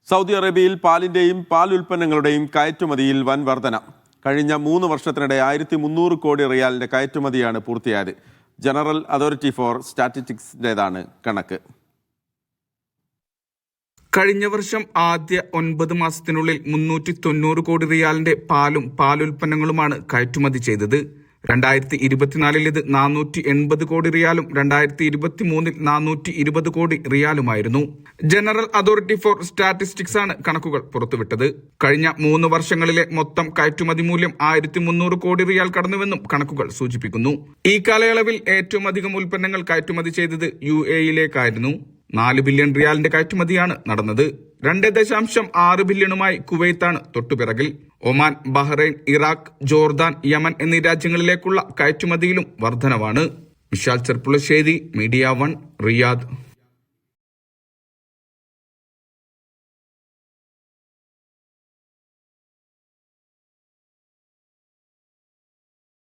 Saudi അറേബ്യയിൽ പാലിന്റെയും പാൽ ഉൽപ്പന്നങ്ങളുടെയും കയറ്റുമതിയിൽ വൻ വർധന. കഴിഞ്ഞ 3 വർഷത്തിനിടെ 1300 കോടി റിയാലിന്റെ കയറ്റുമതിയാണ് പൂർത്തിയായത്. ജനറൽ അതോറിറ്റി ഫോർ സ്റ്റാറ്റിസ്റ്റിക്സിന്റേതാണ് കണക്ക്. കഴിഞ്ഞ വർഷം ആദ്യ 9 മാസത്തിനുള്ളിൽ 390 കോടി റിയാലിന്റെ പാലും പാലുൽപ്പന്നങ്ങളുമാണ് കയറ്റുമതി ചെയ്തത്. 2024 ഇത് 480 കോടി റിയാലും 2023 420 കോടി റിയാലുമായിരുന്നു. ജനറൽ അതോറിറ്റി ഫോർ സ്റ്റാറ്റിസ്റ്റിക്സ് ആണ് കണക്കുകൾ പുറത്തുവിട്ടത്. കഴിഞ്ഞ 3 വർഷങ്ങളിലെ മൊത്തം കയറ്റുമതി മൂല്യം 1300 കോടി റിയാൽ കടന്നുവെന്നും കണക്കുകൾ സൂചിപ്പിക്കുന്നു. ഈ കാലയളവിൽ ഏറ്റവും അധികം ഉൽപ്പന്നങ്ങൾ കയറ്റുമതി ചെയ്തത് UAE-യിലേക്കായിരുന്നു. 4 ബില്യൺ റിയാലിന്റെ കയറ്റുമതിയാണ് നടന്നത്. 2.6 ബില്യണുമായി കുവൈത്താണ് തൊട്ടുപിറകിൽ. Oman, Bahrain, Iraq, Jordan, Yemen എന്നീ രാജ്യങ്ങളിലേക്കുള്ള കയറ്റുമതിയിലും വർധനവാണ്. Vishal Cherpulassery, media 1, Riyadh.